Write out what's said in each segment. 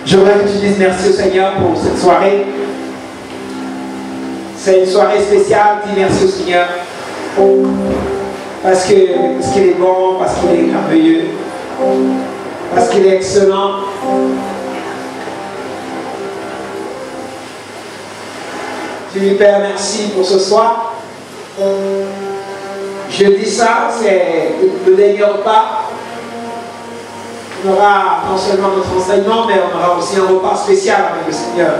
Je voudrais que tu dises merci au Seigneur pour cette soirée. C'est une soirée spéciale. Dis merci au Seigneur. Parce qu'il est bon, parce qu'il est merveilleux, parce qu'il est excellent. Tu lui Père, merci pour ce soir. Je dis ça, c'est le dernier repas. On aura non seulement notre enseignement, mais on aura aussi un repas spécial avec le Seigneur.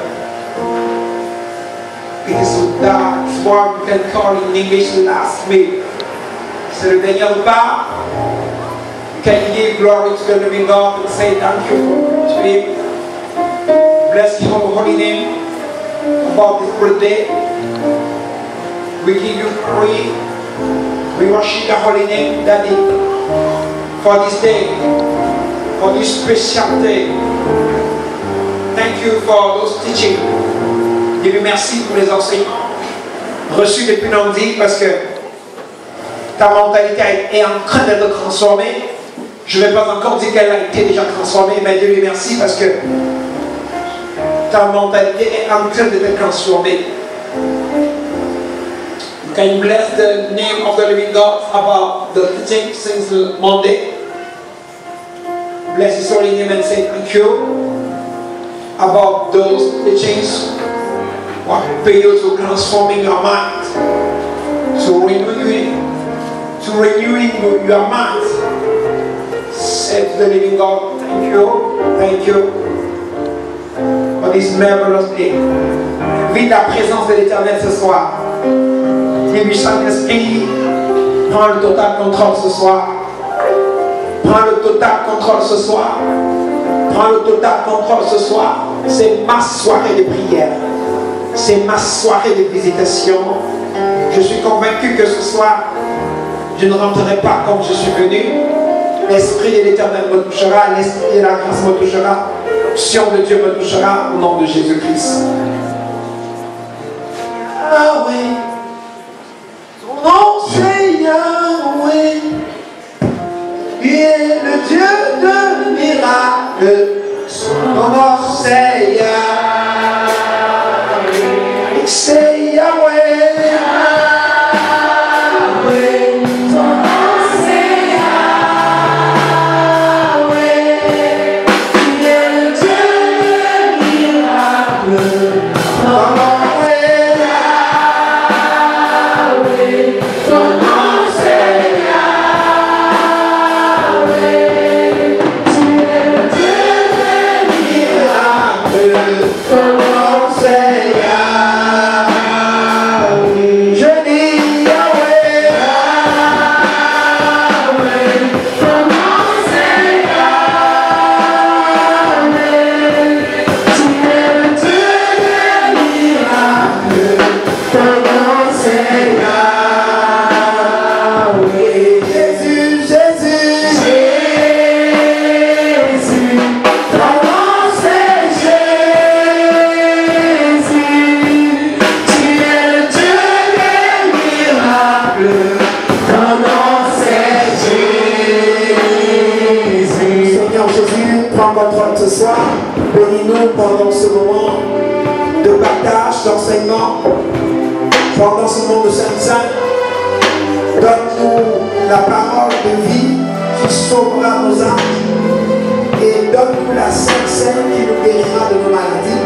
Because that's what we can call in English the last meal. C'est le dernier repas. You can give glory to the living God and say thank you to Him. Bless His holy name about this birthday. We give you glory. We worship your holy name, Daddy, for this day. For this special day. Thank you for those teachings. Dieu merci pour les enseignements reçus depuis lundi parce que ta mentalité est en train d'être transformée. Je ne vais pas encore dire qu'elle a été déjà transformée, mais Dieu lui merci parce que ta mentalité est en train d'être transformée. Can you bless the name of the living God about the teaching since Monday? Bless His holy name and say thank you about those teachings. What fails to transforming your mind, to renewing your mind. Say to the living God, thank you for this marvelous day. Vive la présence de l'Éternel ce soir. Dis-lui, Saint-Esprit, prends le total contrôle ce soir. Prends le total contrôle ce soir. Prends le total contrôle ce soir. C'est ma soirée de prière. C'est ma soirée de visitation. Je suis convaincu que ce soir, je ne rentrerai pas comme je suis venu. L'Esprit de l'Éternel me touchera, l'Esprit de la grâce me touchera, l'onction de Dieu me touchera au nom de Jésus-Christ. Yahweh, ton nom c'est Yahweh. Il est le Dieu de miracles. Son nom c'est Yahweh. C'est Yahweh. Pendant ce moment de partage, d'enseignement, pendant ce moment de Saint-Saint, donne-nous la parole de vie qui sauvera nos âmes et donne-nous la Sainte qui nous guérira de nos maladies,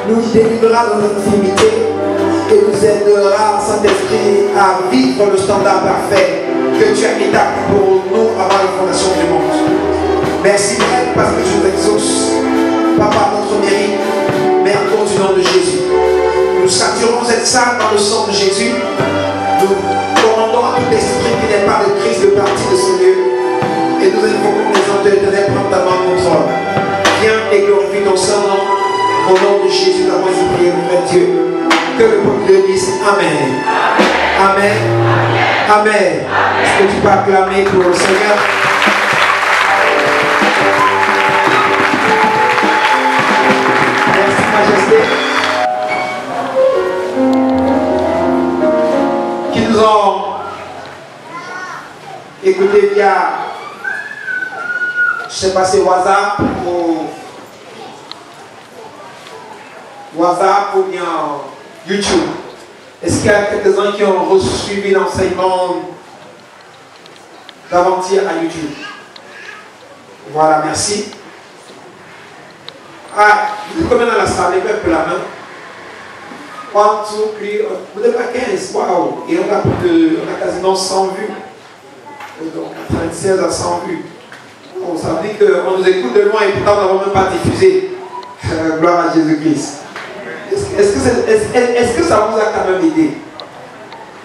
nous délivrera de notre infirmité et nous aidera, Saint-Esprit, à vivre le standard parfait que tu as établi pour nous avant la fondation du monde. Merci Père parce que tu nous exauces. Pas par notre mérite, mais à cause du nom de Jésus. Nous saturons cette salle dans le sang de Jésus. Nous commandons à tout esprit qui n'est pas de Christ de partir de ce lieu. Et nous invoquons les anges de l'Éternel prendre ta main en contrôle. Viens et glorifie ton Saint-Nom. Au nom de Jésus, nous avons prié auprès de Dieu. Que le peuple de dise Amen. Amen. Amen. Est-ce que tu peux acclamer pour le Seigneur? écouté via, je ne sais pas, c'est WhatsApp ou bien YouTube. Est-ce qu'il y a quelques-uns qui ont suivi l'enseignement d'avant-hier à YouTube? Voilà, merci. Ah, vous êtes combien dans la salle? Les peuples la main. 1, 2, 3, vous n'êtes pas 15, waouh! Et on a quasiment 100 vues. Donc 96 à 100 vues. Bon, ça veut dire qu'on nous écoute de loin et pourtant nous n'avons même pas diffusé. Gloire à Jésus-Christ. Est-ce que ça vous a quand même aidé?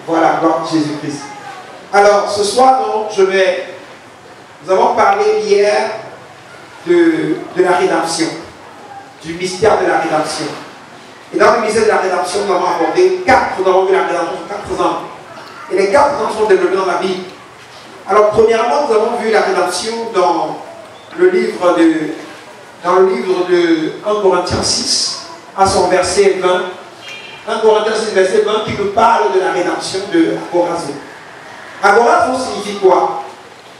Voilà, gloire à Jésus-Christ. Alors, ce soir, nous avons parlé hier de la rédemption, du mystère de la rédemption. Et dans le mystère de la rédemption, nous avons abordé nous avons vu la rédemption sur 4 ans. Et les 4 ans sont développés dans la Bible. Alors, premièrement, nous avons vu la rédemption dans le livre de 1 Corinthiens 6, à son verset 20. 1 Corinthiens 6, verset 20, qui nous parle de la rédemption de agorazo. Agorazo signifie quoi?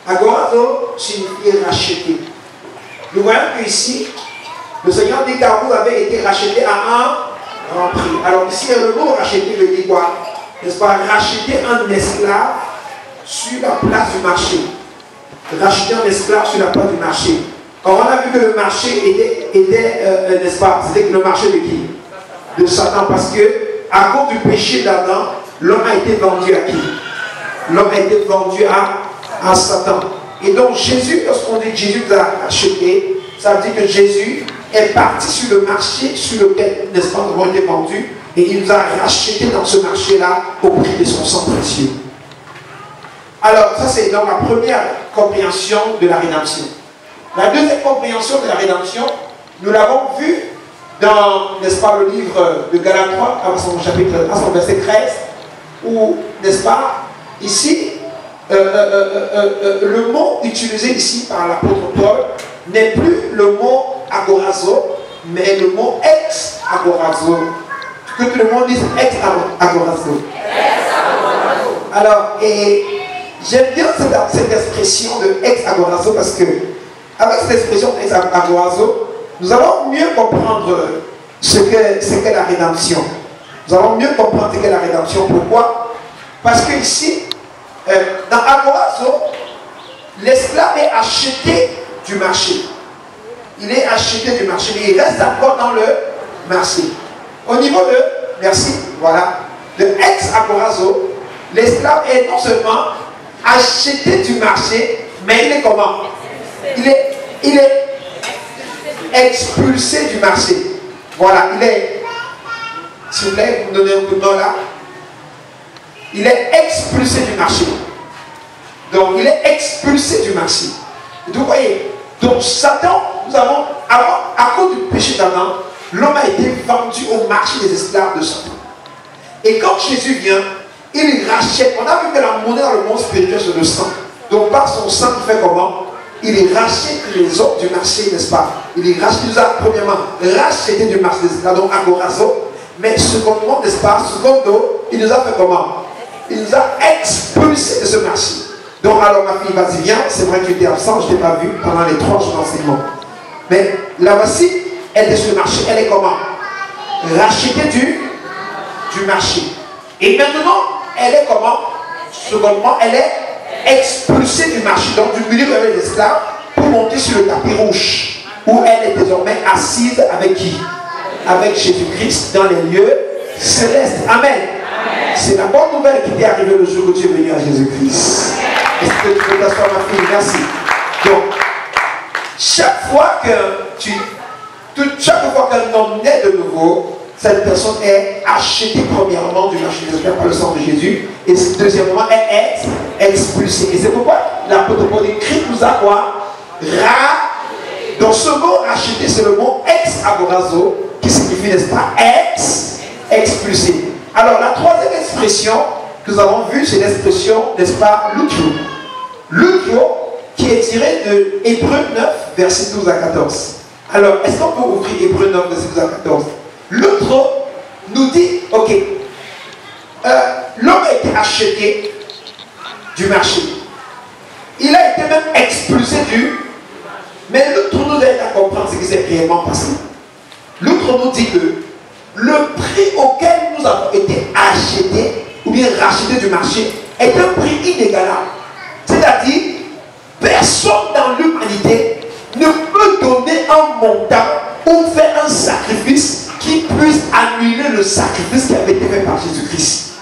Agorazo signifie racheter. Nous voyons qu'ici, le Seigneur dit car vous avez été rachetés à un grand prix. Alors ici, le mot racheter veut dire quoi? N'est-ce pas? Racheter un esclave sur la place du marché. Racheter un esclave sur la place du marché. Or, on a vu que le marché était n'est-ce pas? C'était le marché de qui? De Satan. Parce que, à cause du péché d'Adam, l'homme a été vendu à qui? L'homme a été vendu à Satan. Et donc, Jésus, lorsqu'on dit que Jésus nous a racheté, ça veut dire que Jésus est parti sur le marché sur lequel, n'est-ce pas, nous avons été vendus, et il nous a rachetés dans ce marché-là au prix de son sang précieux. Alors, ça c'est dans la première compréhension de la rédemption. La deuxième compréhension de la rédemption, nous l'avons vu dans, n'est-ce pas, le livre de Galates 3, à son chapitre, à son verset 13, où, n'est-ce pas, ici, le mot utilisé ici par l'apôtre Paul n'est plus le mot agorazo, mais le mot ex-agorazo. Que tout le monde dise ex-agorazo. Alors, et j'aime bien cette expression de ex-agorazo parce que, avec cette expression ex-agorazo, nous allons mieux comprendre ce qu'est la rédemption. Nous allons mieux comprendre ce qu'est la rédemption. Pourquoi? Parce que ici, dans agorazo, l'esclave est acheté du marché. Il est acheté du marché, mais il reste encore dans le marché. Au niveau de, merci, voilà, de ex-agorazo, l'esclave est non seulement acheté du marché, mais il est comment? Il est expulsé du marché. Voilà, il est, s'il vous plaît, vous me donnez un coup de main là. Il est expulsé du marché. Donc, il est expulsé du marché. Et vous voyez, donc Satan, nous avons, à cause du péché d'Adam, l'homme a été vendu au marché des esclaves de Satan. Et quand Jésus vient, il rachète. On a vu que la monnaie dans le monde spirituel, c'est le sang. Donc, par son sang, il fait comment? Il rachète les hommes du marché, n'est-ce pas? Il nous a, premièrement, racheté du marché des esclaves, donc agorazo. Mais secondement, n'est-ce pas? Secondo, il nous a fait comment? Il nous a expulsés de ce marché. Donc, alors ma fille, vas-y, viens. C'est vrai que tu étais absent, je ne t'ai pas vu pendant les 3 jours d'enseignement. Mais la voici, elle est sur le marché. Elle est comment? Rachetée du marché. Et maintenant, elle est comment? Secondement, elle est expulsée du marché, donc du milieu avec les esclaves, pour monter sur le tapis rouge, où elle est désormais assise avec qui? Avec Jésus-Christ dans les lieux célestes. Amen. C'est la bonne nouvelle qui t'est arrivée le jour où tu es venu à Jésus-Christ. Est-ce que tu peux t'asseoir, ma fille? Merci. Donc, chaque fois qu'un homme naît de nouveau, cette personne est achetée premièrement du marché des esclaves par le sang de Jésus, et deuxièmement, elle est expulsée. Et c'est pourquoi l'apôtre Paul écrit nous a quoi? Donc ce mot racheté, c'est le mot ex-agorazo, qui signifie, n'est-ce pas, expulsé. Alors la troisième expression que nous avons vue, c'est l'expression, n'est-ce pas, lutio. Lutio, qui est tiré de Hébreux 9, verset 12 à 14. Alors, est-ce qu'on peut ouvrir Hébreux 9, verset 12 à 14? Lutio nous dit, ok, l'homme a été acheté du marché. Il a été même expulsé du... Mais l'autre nous aide à comprendre ce qui s'est réellement passé. L'autre nous dit que le prix auquel nous avons été achetés, ou bien rachetés du marché, est un prix inégalable. C'est-à-dire, personne dans l'humanité ne peut donner un montant ou faire un sacrifice qui puisse annuler le sacrifice qui avait été fait par Jésus-Christ.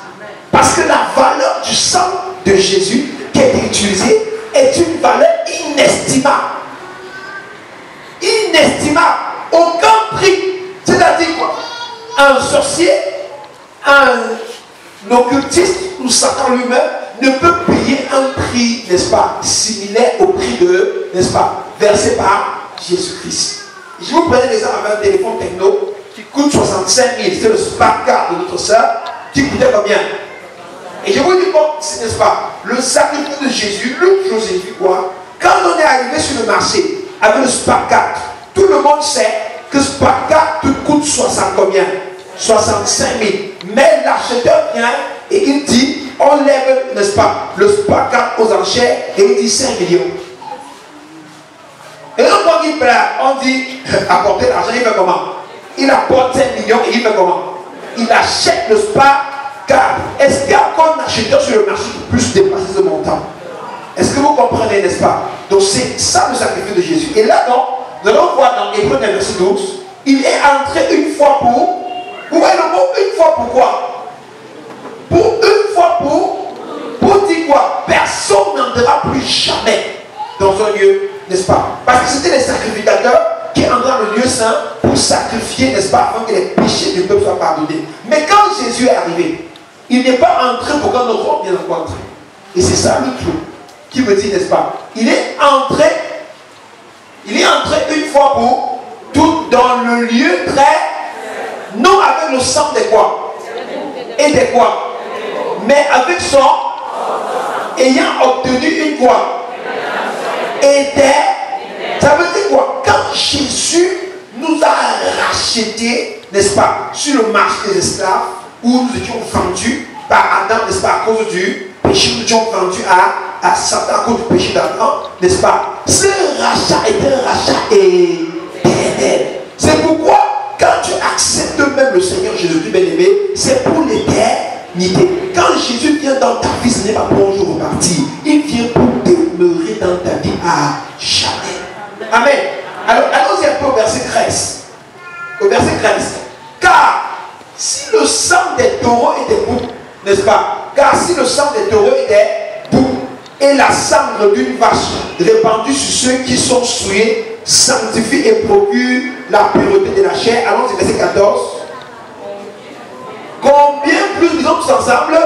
Parce que la valeur du sang de Jésus qui a été utilisé est une valeur inestimable. Inestimable. Aucun prix. C'est-à-dire quoi? Un sorcier, un occultiste ou Satan lui-même ne peut payer un prix, n'est-ce pas, similaire au prix de, n'est-ce pas, versé par Jésus-Christ. Je vous prenais l'exemple avec un téléphone techno qui coûte 65 000. C'est le Spark de notre soeur qui coûtait combien? Et je vous dis, bon, n'est-ce pas, le sacrifice de Jésus, l'autre chose, j'ai vu quoi? Quand on est arrivé sur le marché avec le Spark, tout le monde sait que Spark coûte 60 combien? 65 000. Mais l'acheteur vient et il dit, on lève, n'est-ce pas, le Spark aux enchères et il dit 5 millions. Et donc quand il plaît, on dit, apporter l'argent, il fait comment? Il apporte 5 millions et il fait comment? Il achète le Spark. Est-ce qu'il y a encore un acheteur sur le marché qui puisse dépasser ce montant? Est-ce que vous comprenez, n'est-ce pas? Donc c'est ça le sacrifice de Jésus. Et là, donc, nous allons voir dans Hébreux verset 12, il est entré une fois pour... Vous voyez le mot une fois pour quoi? Pour une fois pour dire quoi? Personne n'entrera plus jamais dans un lieu, n'est-ce pas? Parce que c'était les sacrificateurs qui entraient dans le lieu saint pour sacrifier, n'est-ce pas, afin que les péchés du peuple soient pardonnés. Mais quand Jésus est arrivé, il n'est pas entré pour qu'on ne rentre bien rencontré. Et c'est ça le truc qui me dit, n'est-ce pas? Il est entré une fois pour tout dans le lieu très, non avec le sang des quoi? Et des quoi? Mais avec son, ayant obtenu une quoi? Et des, ça veut dire quoi? Quand Jésus nous a rachetés, n'est-ce pas, sur le marché des esclaves, où nous étions vendus par Adam, n'est-ce pas, à cause du péché, nous étions vendus à Satan à cause du péché d'Adam, n'est-ce pas? Ce rachat est un rachat éternel. C'est pourquoi, quand tu acceptes même le Seigneur Jésus-Christ bien-aimé, c'est pour l'éternité. Quand Jésus vient dans ta vie, ce n'est pas pour un jour repartir. Il vient pour demeurer dans ta vie à jamais. Amen. Alors, allons-y un peu au verset 13. Au verset 13. Car si le sang des taureaux était bouc, n'est-ce pas? Car si le sang des taureaux était bouc et la cendre d'une vache répandue sur ceux qui sont souillés sanctifie et procure la pureté de la chair. Allons-y, verset 14. Combien plus, disons tous ensemble,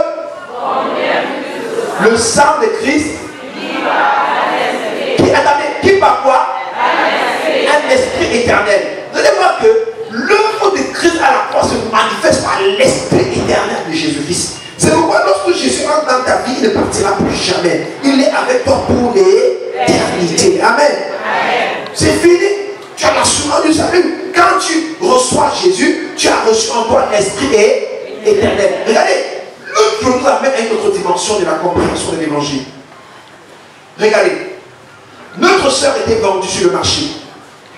le sang de Christ qui par quoi? Un esprit éternel. Vous allez voir que l'œuvre de Christ à la croix se manifeste par l'esprit éternel de Jésus-Christ. C'est pourquoi lorsque Jésus entre dans ta vie, il ne partira plus jamais. Il est avec toi pour l'éternité. Amen. C'est fini. Tu as l'assurance du salut. Quand tu reçois Jésus, tu as reçu en toi l'esprit éternel. Regardez, l'autre nous amène à une autre dimension de la compréhension de l'évangile. Regardez, notre sœur était vendue sur le marché.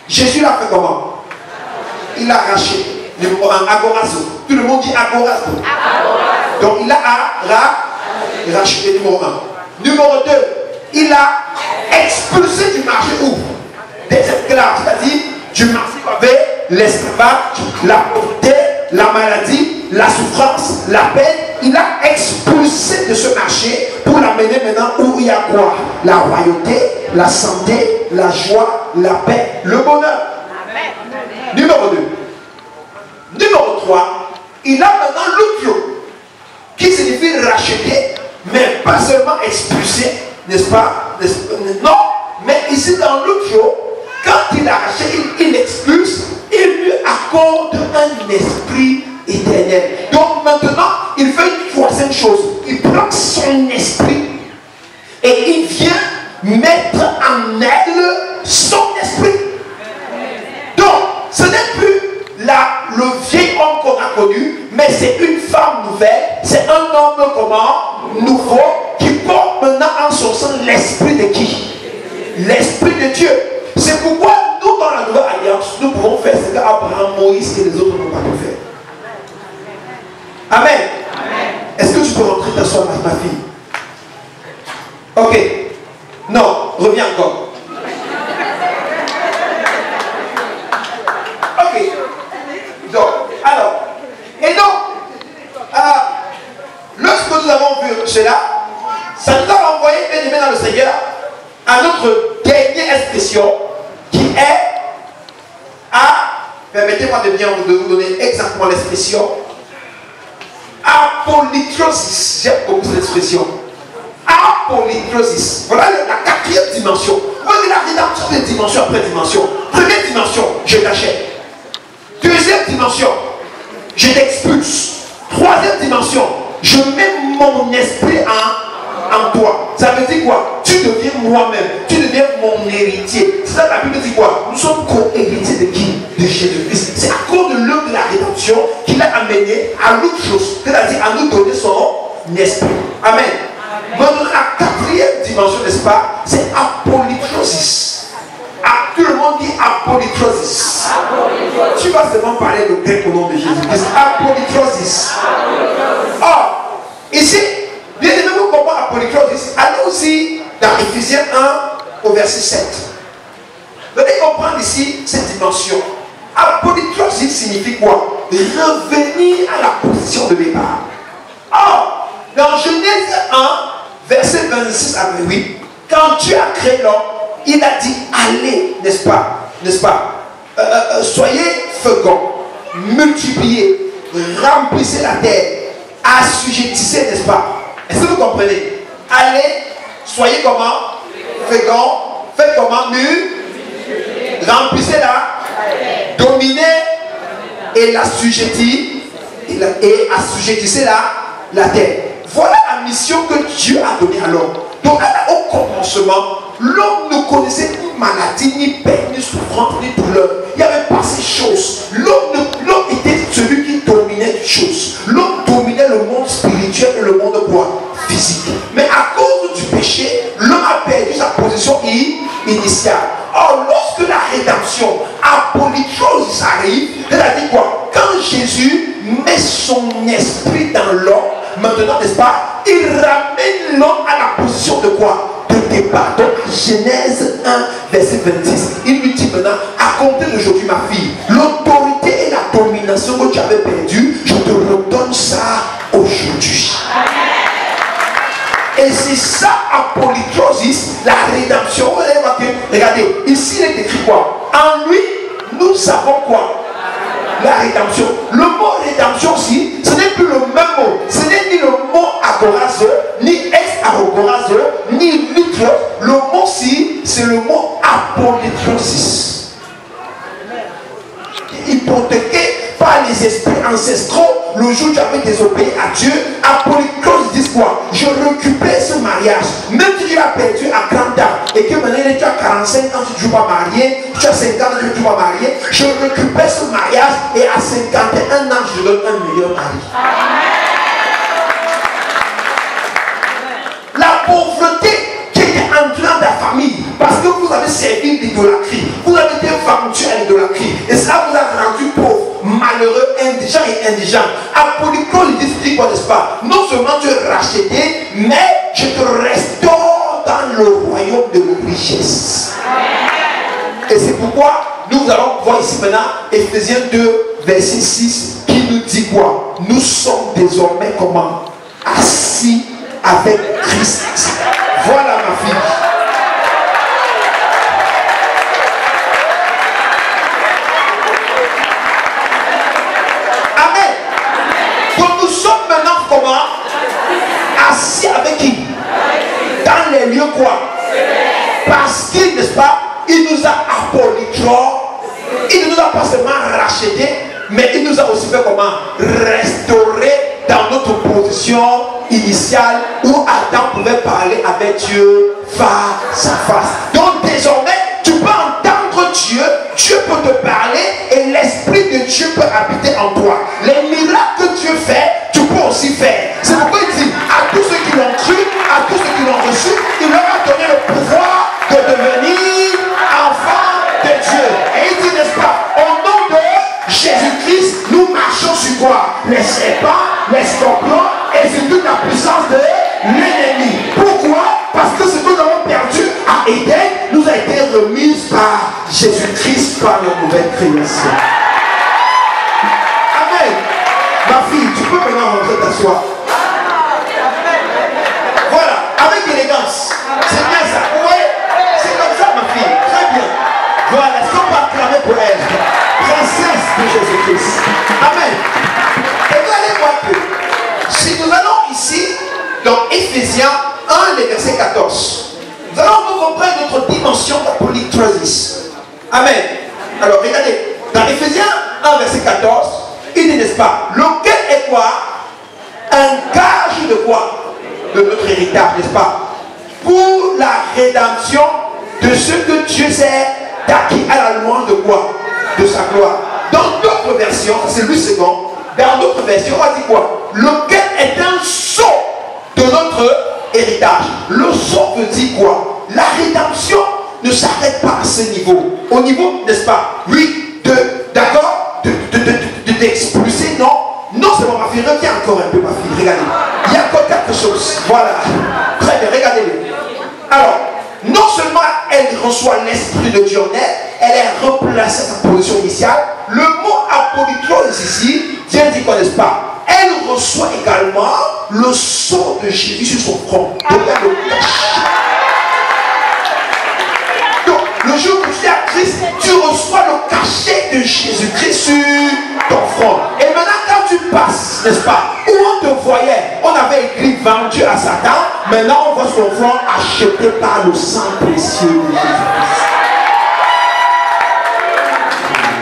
Jésus l'a fait comment? Il l'a arraché. Agorazo. Tout le monde dit agorazo. Donc il a racheté, numéro 1. Numéro 2, il a expulsé du marché où? Des esclaves, c'est-à-dire du marché avec l'esclavage, la pauvreté, la maladie, la souffrance, la peine. Il a expulsé de ce marché pour l'amener maintenant où il y a quoi? La royauté, la santé, la joie, la paix, le bonheur. Numéro 2. Numéro 3, il a maintenant l'outio, qui signifie racheter, mais pas seulement expulser, n'est-ce pas? Non, mais ici dans l'outio, quand il a racheté, il expulse, il lui accorde un esprit éternel. Donc maintenant, il fait une troisième chose. Il prend son esprit et il vient mettre en elle son esprit. Donc, ce n'est plus le vieil homme qu'on a connu, mais c'est une femme nouvelle, c'est un homme comment? Nouveau, qui porte maintenant en son sein l'esprit de qui? l'Esprit de Dieu. C'est pourquoi nous, dans la nouvelle alliance, nous pouvons faire ce qu'Abraham, Moïse et les autres n'ont pas pu faire. Amen. Est-ce que tu peux rentrer t'asseoir, ma fille? Ok. Non, reviens encore. Ok. Donc, alors, et donc, lorsque nous avons vu cela, ça nous a envoyé, bien aimé dans le Seigneur, à notre dernière expression qui est permettez-moi de vous donner exactement l'expression, apolytrosis. J'aime beaucoup cette expression. Apolytrosis. Voilà la quatrième dimension. Vous regardez dans toutes les dimensions après dimension. Première dimension, je t'achète. Deuxième dimension, je t'expulse. Troisième dimension, je mets mon esprit en toi. Ça veut dire quoi? Tu deviens moi-même. Tu deviens mon héritier. C'est ça la Bible dit quoi? Nous sommes co-héritiers de qui? De Jésus-Christ. C'est à cause de l'œuvre de la rédemption qu'il a amené à l'autre chose. C'est-à-dire à nous donner son esprit. Amen. Maintenant, la quatrième dimension, n'est-ce pas? C'est apolytrosis. Tout le monde dit apolytrosis. Tu vas seulement parler le grec au nom de Jésus-Christ. Apolytrosis. Or, ici, bien aimé, vous comprenez apolytrosis. Allons aussi dans Éphésiens 1 au verset 7. Vous allez comprendre ici cette dimension. Apolytrosis signifie quoi? Revenir à la position de départ. Or, dans Genèse 1, verset 26 à 28, quand Dieu a créé l'homme, il a dit allez, n'est-ce pas? N'est-ce pas? Soyez féconds, multipliez, remplissez la terre, assujettissez, n'est-ce pas? Est-ce que vous comprenez? Allez, soyez comment? Féconds, faites comment? Remplissez-la, dominez et l'assujettissez et assujettissez la terre. Voilà la mission que Dieu a donnée à l'homme. Donc au commencement, l'homme ne connaissait ni maladie, ni peine, ni souffrance, ni douleur. Il n'y avait pas ces choses. L'homme était celui qui dominait les choses. L'homme dominait le monde spirituel et le monde quoi? Physique. Mais à cause du péché, l'homme a perdu sa position initiale. Or, lorsque la rédemption, apolytrosis arrive, c'est-à-dire quoi? Quand Jésus met son esprit dans l'homme, maintenant, n'est-ce pas? Il ramène l'homme à la position de quoi? De départ. Donc, Genèse 1, verset 26. Il lui dit maintenant, à compter d'aujourd'hui, ma fille, l'autorité et la domination que tu avais perdue, je te redonne ça aujourd'hui. Et c'est ça, apolytrosis, la rédemption. Regardez, ici il est écrit quoi? En lui, nous savons quoi? La rédemption. Le mot rédemption aussi, ce n'est plus le même mot. Ce n'est ni le mot agorazo, ni ex-agorazo, ni lutro. Le mot ci, c'est le mot apolytrosis. Hypothéqué par les esprits ancestraux, le jour où tu avais désobéi à Dieu, apolytrosis dit quoi? Je récupère ce mariage. Même si tu l'as perdu à 30 ans et que maintenant tu as 45 ans, tu ne joues pas marié, tu as 50 ans, tu ne joues pas marié, je récupère ce mariage et à 51 ans, je donne un meilleur mari. La pauvreté qui était entrée dans ta famille parce que vous avez servi l'idolâtrie, vous avez été vendu à l'idolâtrie et ça vous a rendu pauvre, malheureux, indigent et indigent. Apolytrosis dit quoi, n'est-ce pas? Non seulement tu es racheté, mais je te restaure dans le royaume de la richesse. Et c'est pourquoi nous allons voir ici maintenant Éphésiens 2, verset 6, qui nous dit quoi? Nous sommes désormais comment? Assis avec Christ. Voilà ma fille. Amen. Donc nous sommes maintenant comment? Assis avec qui? Dans les lieux quoi? Parce qu'il, n'est-ce pas, il nous a apolytrosis. Il ne nous a pas seulement racheté, mais il nous a aussi fait comment? Restaurer dans notre position initiale où Adam pouvait parler avec Dieu face à face. Donc désormais, tu peux entendre Dieu, Dieu peut te parler et l'Esprit de Dieu peut habiter en toi. Les miracles que Dieu fait, tu peux aussi faire. C'est pourquoi il dit à tous ceux qui l'ont cru, à tous ceux qui l'ont reçu, il leur a donné le pouvoir de devenir les serpents, les scorpions et sur toute la puissance de l'ennemi. Pourquoi? Parce que ce que nous avons perdu à Éden nous a été remis par Jésus-Christ, par la nouvelle création. Amen. Ma fille, tu peux maintenant rentrer t'asseoir. Voilà, avec élégance. C'est bien ça. Vous voyez? C'est comme ça, ma fille. Très bien. Voilà, est-ce qu'on peut acclamer pour elle? Princesse de Jésus-Christ. Amen. Et vous allez voir que si nous allons ici, dans Éphésiens 1, les versets 14, nous allons nous comprendre notre dimension d'apollytrosis. Amen. Alors, regardez, dans Éphésiens 1, verset 14, il dit, n'est-ce pas, lequel est quoi? Un gage de quoi? De notre héritage, n'est-ce pas? Pour la rédemption de ce que Dieu s'est acquis à la louange de quoi? De sa gloire. Dans d'autres versions, c'est le second, dans d'autres versions, on dit quoi? Lequel est un sceau de notre héritage. Le sceau veut dire quoi? La rédemption ne s'arrête pas à ce niveau. Au niveau, n'est-ce pas? Oui, d'accord, de t'expulser, non? Non seulement ma fille, reviens encore un peu, ma fille, regardez. Il y a encore quelque chose. Voilà. Très bien, regardez-le. Alors, non seulement elle reçoit l'Esprit de Dieu en elle est replacée à sa position initiale. Le mot apollytros ici, Dieu dit quoi, n'est-ce pas? Elle reçoit également le sceau de Jésus sur son front. Donc elle le cache. Donc, le jour où tu es à Christ, tu reçois le cachet de Jésus-Christ sur ton front. Et maintenant, quand tu passes, n'est-ce pas, où on te voyait, on avait écrit vendu à Satan, maintenant on voit son front acheté par le sang précieux de Jésus-Christ.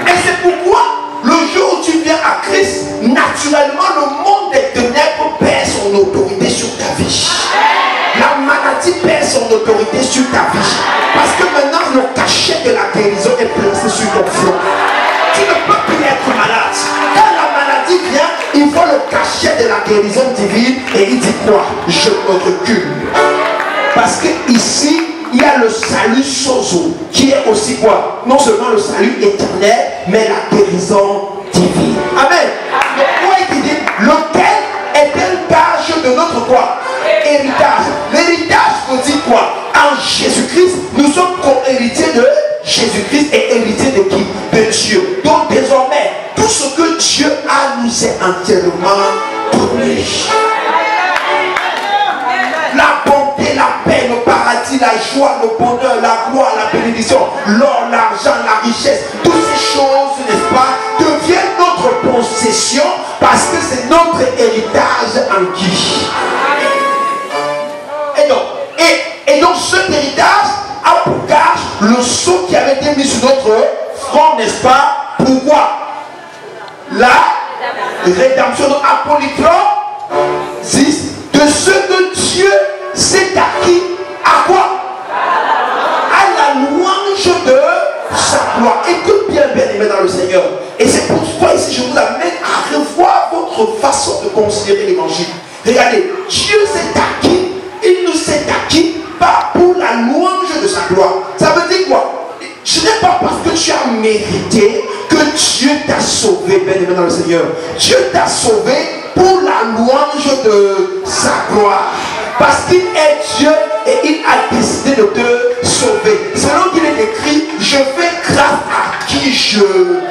Et c'est pourquoi, le jour où tu viens à Christ, naturellement, le monde des ténèbres perd son autorité sur ta vie. La maladie perd son autorité sur ta vie. Parce que maintenant, le cachet de la guérison est placé sur ton front. Tu ne peux plus être malade. Quand la maladie vient, il faut le cachet de la guérison divine. Et il dit quoi? Je me recule. Parce que ici, il y a le salut sozo, qui est aussi quoi? Non seulement le salut éternel, mais la guérison divine. Amen. Donc, quoi il dit? Lequel est un gage de notre quoi? Héritage. L'héritage veut dire quoi? En Jésus-Christ, nous sommes co-héritiers de Jésus-Christ et héritiers de qui? De Dieu. Donc désormais, tout ce que Dieu a nous est entièrement donné. La bonté, la paix, le paradis, la joie, le bonheur, la gloire, la bénédiction, l'or, l'argent, la richesse, toutes ces choses, n'est-ce pas, deviennent notre possession parce que c'est notre héritage en qui. Et donc cet héritage a pour gage le sceau qui avait été mis sur notre front, n'est-ce pas? Pourquoi? La rédemption de apollytros de ce que Dieu s'est acquis à quoi? À la louange de sa gloire. Écoute bien, bien aimé dans le Seigneur. Et c'est pourquoi ici je vous amène à revoir votre façon de considérer l'évangile. Regardez, Dieu s'est acquis, il nous s'est acquis pas pour la louange de sa gloire. Ça veut dire quoi? Ce n'est pas parce que tu as mérité que Dieu t'a sauvé, bien aimé dans le Seigneur. Dieu t'a sauvé pour la louange de sa gloire. Parce qu'il est Dieu et il a décidé de te sauver. Selon qu'il est écrit, je fais grâce à qui je veux.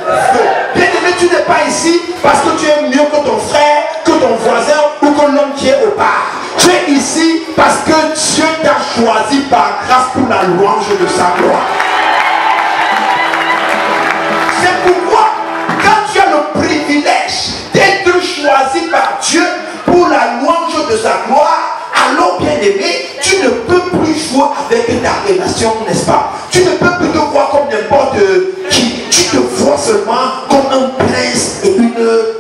Bien aimé, tu n'es pas ici parce que tu es mieux que ton frère, que ton voisin ou que l'homme qui est au bar. Tu es ici parce que Dieu t'a choisi par grâce pour la louange de sa gloire. C'est pourquoi, quand tu as le privilège d'être choisi par Dieu pour la louange de sa gloire, alors bien aimé, tu ne peux plus jouer avec ta relation, n'est-ce pas? Tu ne peux plus te voir comme n'importe qui. Tu te vois seulement comme un prince et une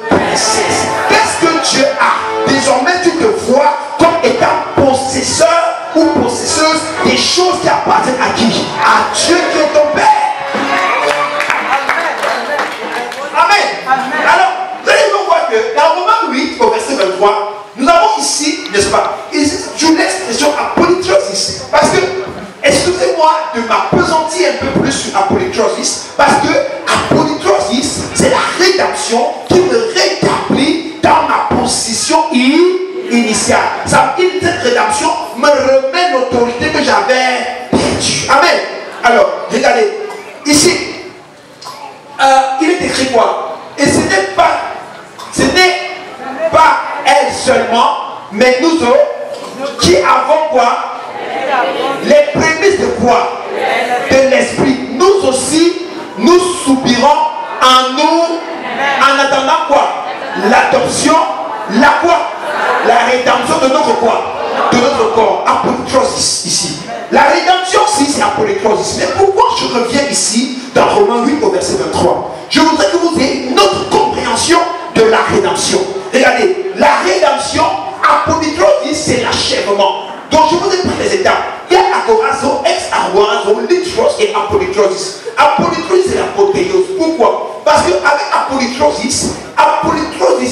princesse. Qu'est-ce que Dieu a? Désormais, tu te vois comme étant possesseur ou possesseuse des choses qui appartiennent à qui? À Dieu qui est ton Père. Amen. Alors, vous allez voir que dans Romains 8, au verset 23, nous avons ici, n'est-ce pas, je vous laisse l'expression apollytrosis. Parce que, excusez-moi de m'appesantir un peu plus sur apollytrosis, parce que apollytrosis, c'est la rédemption qui me rétablit dans j'avais perdu. Amen. Alors, regardez, ici, il est écrit quoi? Et ce n'est pas elle seulement, mais nous autres, qui avons quoi? Les prémices de quoi? De l'esprit. Nous aussi, nous soupirons en nous, en attendant quoi? L'adoption, la quoi? La rédemption de notre quoi? De notre corps. Apolytrosis ici. La rédemption, si c'est apolytrosis. Mais pourquoi je reviens ici dans Romains 8 au verset 23? Je voudrais que vous ayez une autre compréhension de la rédemption. Regardez, la rédemption, apolytrosis, c'est l'achèvement. Donc je vous ai pris les étapes. Il y a agorazo, ex-agorazo, litros et apolytrosis. Apolytrosis, c'est l'apothéose. Pourquoi? Parce qu'avec apolytrosis,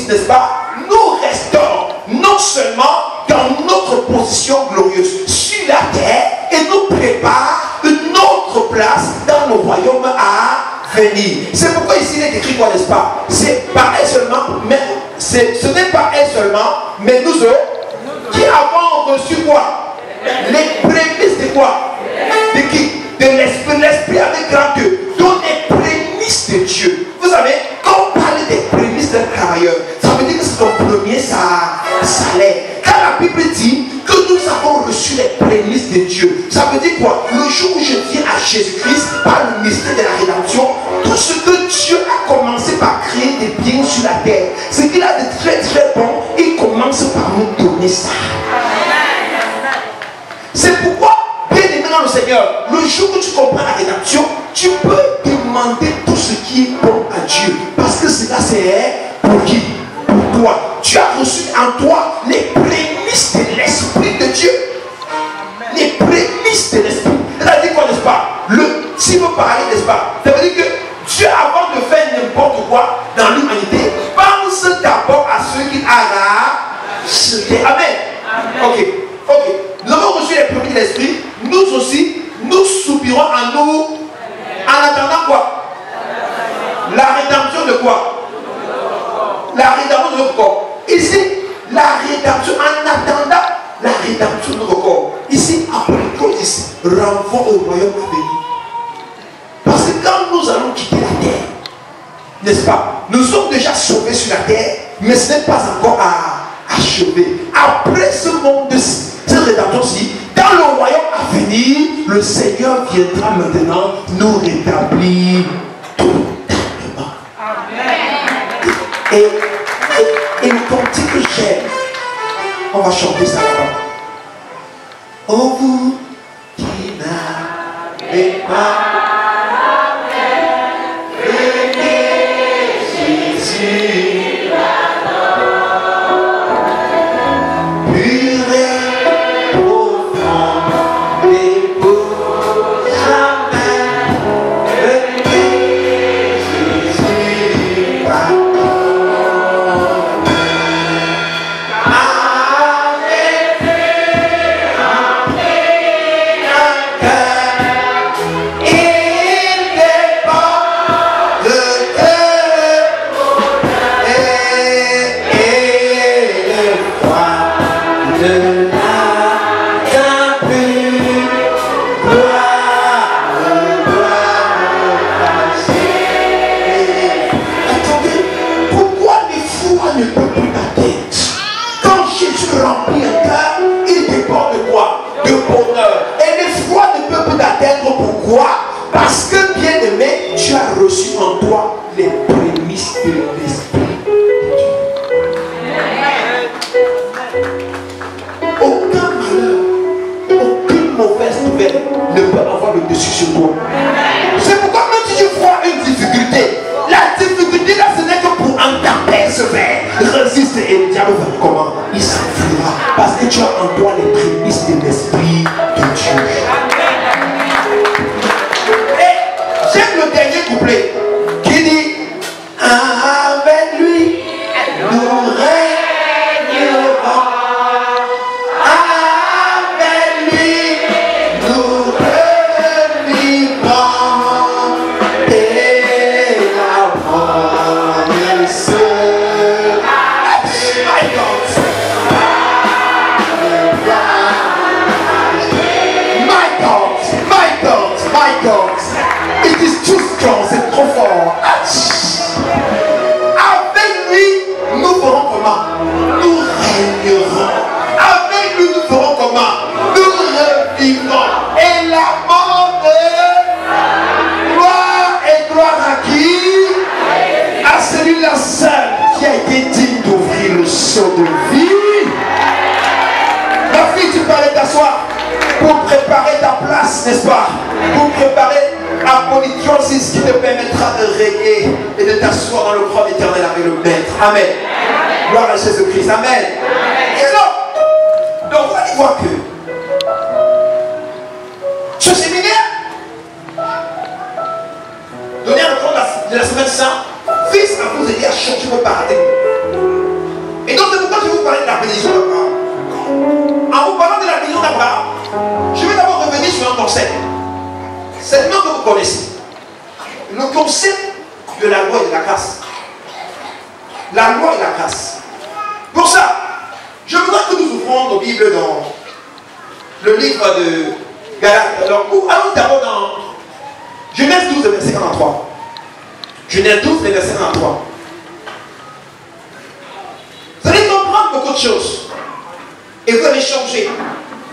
n'est-ce pas, nous restons non seulement dans notre position glorieuse sur la terre et nous prépare une autre place dans le royaume à venir. C'est pourquoi ici il est écrit quoi, n'est-ce pas? C'est pas elle seulement, mais ce n'est pas elle seulement, mais nous autres qui avons reçu quoi? Les prémices de quoi? De qui? De l'esprit. L'esprit avec grand Dieu. Donc les prémices de Dieu. Vous savez, quand on parle des prémices d'un travailleur, ça veut dire que c'est ton premier salaire. Quand la Bible dit que nous avons reçu les prémices de Dieu, ça veut dire quoi? Le jour où je viens à Jésus-Christ par le mystère de la rédemption, tout ce que Dieu a commencé par créer des biens sur la terre, ce qu'il a de très très bon, il commence par nous donner ça. C'est pourquoi, bien aimé dans le Seigneur, le jour où tu comprends la rédemption, tu peux demander tout ce qui est bon à Dieu. Parce que cela c'est pour qui? Pour toi. Tu as reçu en toi les prémices de l'Esprit de Dieu. Les prémices de l'Esprit. Ça dit quoi, n'est-ce pas? Si vous parlez, n'est-ce pas? Ça veut dire que Dieu, avant de faire n'importe quoi dans l'humanité, pense d'abord à ceux qu'il a rachetés. Amen. Ok. Nous avons reçu les prémices de l'Esprit. Nous aussi, nous soupirons en nous. En attendant quoi? La rédemption de quoi? La rédemption de notre corps. Ici, la rédemption, en attendant la rédemption de notre corps. Ici, apolytrosis renvoie au royaume à venir. Parce que quand nous allons quitter la terre, n'est-ce pas? Nous sommes déjà sauvés sur la terre, mais ce n'est pas encore achevé. Après ce monde, cette rédemption-ci, dans le royaume à venir, le Seigneur viendra maintenant nous rétablir totalement. Et le cantique que j'aime, on va chanter ça là-bas. Oh vous qui n'avez pas parce que, bien-aimé, tu as reçu en toi les prémices de l'Esprit de Dieu. Aucun malheur, aucune mauvaise nouvelle ne peut avoir le dessus sur toi. C'est pourquoi même si tu vois une difficulté, la difficulté là, ce n'est que pour en t'apercevoir. Résiste et le diable va comment? Il s'enfuira. Parce que tu as en toi les prémices de l'Esprit de Dieu. Le dernier couplet qui dit avec lui nous régnerons, avec lui nous revivrons n'est-ce pas? Pour préparer apollytrosis qui te permettra de régner et de t'asseoir dans le trône éternel avec le Maître. Amen. Gloire à Jésus-Christ. Amen. Et donc vous allez voir que ce séminaire, donné à l'enfant de la semaine sainte, vise à vous aider à changer vos paradigmes. Et donc, c'est pourquoi je vais vous parler de la bénédiction d'Abraham. En vous parlant de la bénédiction d'Abraham, je vais d'abord revenir sur un concept. C'est le nom que vous connaissez. Le concept de la loi et de la grâce. La loi et la grâce. Pour ça, je voudrais que nous ouvrions nos Bibles dans le livre de Galates. Alors, allons d'abord dans Genèse 12, verset 43. Genèse 12, verset 43. Vous allez comprendre beaucoup de choses. Et vous allez changer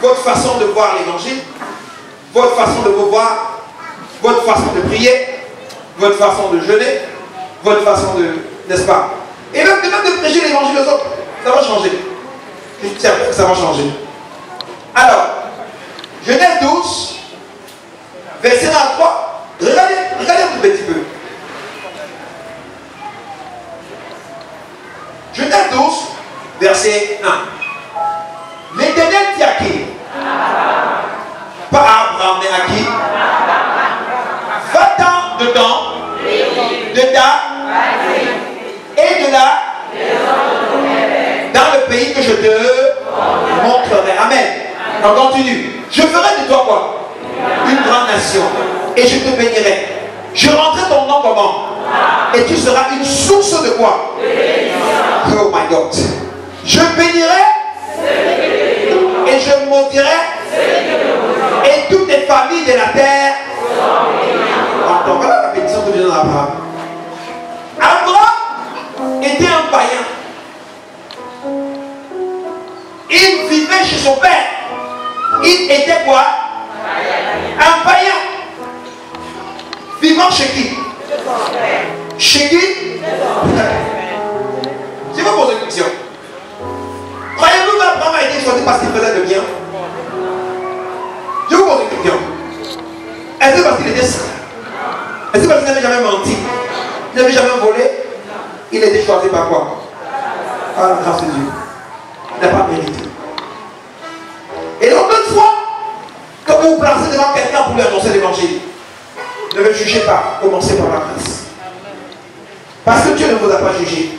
votre façon de voir l'évangile, votre façon de vous voir, votre façon de prier, votre façon de jeûner, votre façon de... n'est-ce pas? Et même de prêcher l'évangile aux autres. Ça va changer. Je suis certain que ça va changer. Alors, Genèse 12, verset 23. Regardez un petit peu. Genèse 12, verset 1. L'Éternel dit à qui? Pas à Abraham, mais à qui? Va-t'en dedans, de ta et de là, dans le pays que je te montrerai. Amen. On continue. Je ferai de toi quoi? Une grande nation. Et je te bénirai. Je rendrai ton nom comment? Et tu seras une source de quoi? Oh my God. Je bénirai et je maudirai et toutes les familles de la terre. Donc voilà la bénédiction que Dieu donne à Abraham. Abraham était un païen. Il vivait chez son père. Il était quoi? Un païen. Vivant chez qui? Chez qui? Je vais vous poser une question. Croyez-vous qu'Abraham a été choisi parce qu'il faisait le bien? Je vous pose une question. Est-ce que parce qu'il était saint? Est-ce que parce qu'il n'avait jamais menti? Il n'avait jamais volé? Il a été choisi par quoi? Par la grâce de Dieu. Il n'a pas mérité. Et donc, une fois, quand vous vous placez devant quelqu'un pour lui annoncer l'évangile, ne le jugez pas, commencez par la grâce. Parce que Dieu ne vous a pas jugé.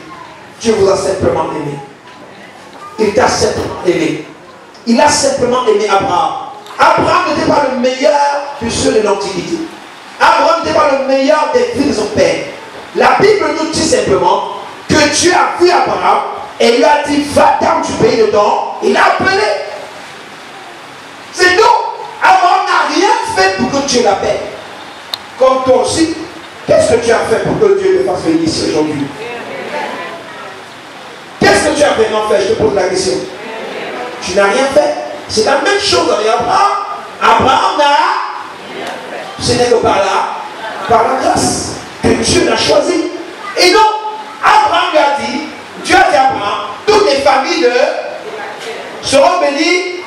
Dieu vous a simplement aimé. Il t'a simplement aimé. Il a simplement aimé Abraham. Abraham n'était pas le meilleur de ceux de l'Antiquité. Abraham n'était pas le meilleur des fils de son père. La Bible nous dit simplement que Dieu a vu Abraham et lui a dit, va dans du pays de temps. Il l'a appelé. C'est tout. Abraham n'a rien fait pour que Dieu l'appelle. Comme toi aussi, qu'est-ce que tu as fait pour que Dieu te fasse venir ici aujourd'hui? Qu'est-ce que tu as vraiment fait? Je te pose la question. Tu n'as rien fait. C'est la même chose avec Abraham. Abraham n'a. Ce n'est que par là, par la grâce, que Dieu l'a choisi. Et donc, Abraham lui a dit, Dieu a dit à Abraham, toutes les familles seront bénies,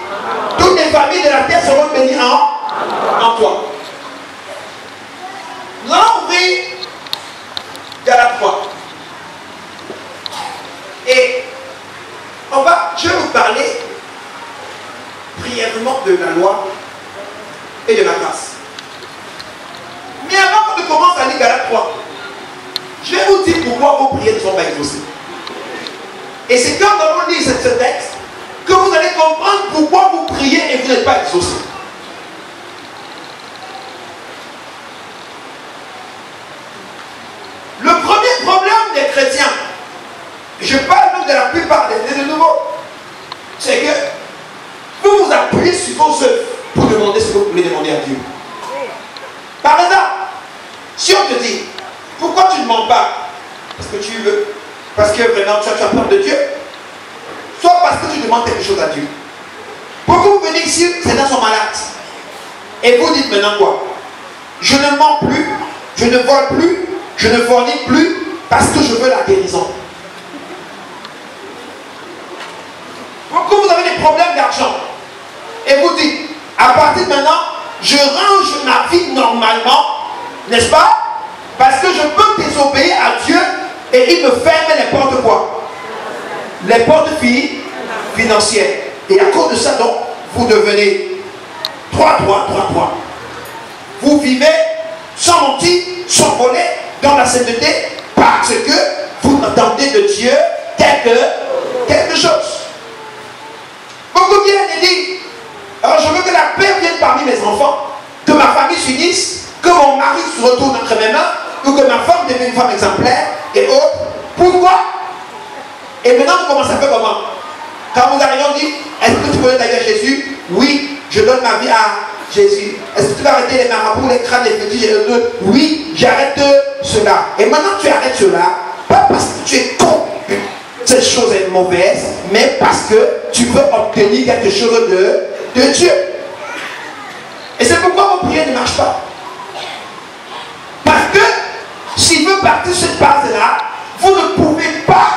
toutes les familles de la terre seront bénies en toi. Nous allons ouvrir Galates 3. Et je vais vous parler brièvement de la loi et de la grâce. Mais avant qu'on ne commence à lire Galates 3, je vais vous dire pourquoi vos prières ne sont pas exaucées. Et c'est quand nous allons lire ce texte que vous allez comprendre pourquoi vous priez et vous n'êtes pas exaucés. Le premier problème des chrétiens, je parle même de la plupart des nouveaux, c'est que vous vous appuyez sur vos œuvres pour demander ce que vous voulez demander à Dieu. Par exemple, si on te dit, pourquoi tu ne mens pas? Parce que tu veux, parce que vraiment tu as peur de Dieu, soit parce que tu demandes quelque chose à Dieu. Pourquoi vous venez ici, certains sont malades, et vous dites maintenant quoi? Je ne mens plus, je ne vole plus, je ne fornique plus, parce que je veux la guérison. Pourquoi vous avez des problèmes d'argent? Et vous dites, à partir de maintenant, je range ma vie normalement, n'est-ce pas? Parce que je peux désobéir à Dieu et il me ferme les portes quoi? Les portes financières. Et à cause de ça, donc, vous devenez 3. Vous vivez sans mentir, sans voler, dans la sainteté, parce que vous attendez de Dieu quelque chose. Beaucoup viennent et disent, alors je veux que la paix vienne parmi mes enfants, que ma famille s'unisse, que mon mari se retourne entre mes mains, ou que ma femme devienne une femme exemplaire, et autres. Pourquoi? Et maintenant, vous commencez à faire comment? Quand vous arrivez, on dit, est-ce que tu connais ta vie à Jésus? Oui, je donne ma vie à Jésus. Est-ce que tu vas arrêter les marabouts, les crânes, les petits? Oui, j'arrête cela. Et maintenant, tu arrêtes cela, pas parce que tu es convaincu que cette chose est mauvaise, mais parce que tu veux obtenir quelque chose de Dieu. Et c'est pourquoi vos prières ne marchent pas. Parce que s'il veut partir sur cette base-là, vous ne pouvez pas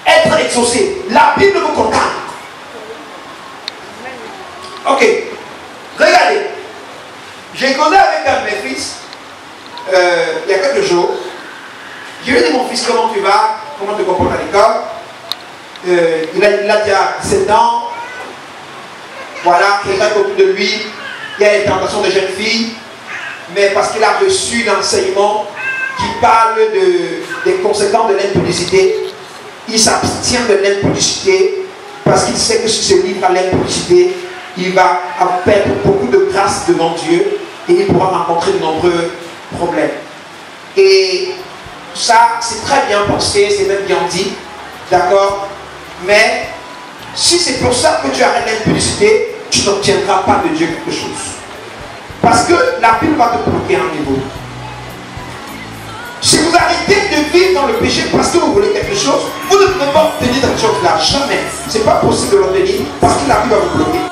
être exaucé. La Bible vous condamne. Ok. Regardez. J'ai causé avec un de mes fils il y a quelques jours. Je lui ai dit, mon fils, comment tu vas? Comment tu te comportes à l'école? Il a déjà 17 ans. Voilà, quelqu'un autour de lui. Il y a les tentations de jeunes filles. Mais parce qu'il a reçu l'enseignement qui parle des conséquences de l'impudicité, il s'abstient de l'impudicité parce qu'il sait que si se livre à l'impudicité, il va perdre beaucoup de grâce devant Dieu et il pourra rencontrer de nombreux problèmes. Et ça, c'est très bien pensé, c'est même bien dit, d'accord? Mais si c'est pour ça que tu arrêtes l'impudicité, tu n'obtiendras pas de Dieu quelque chose. Parce que la Bible va te bloquer à un niveau. Si vous arrêtez de vivre dans le péché parce que vous voulez quelque chose, vous ne pouvez pas obtenir cette chose-là. Jamais. Ce n'est pas possible de l'obtenir parce que la Bible va vous bloquer.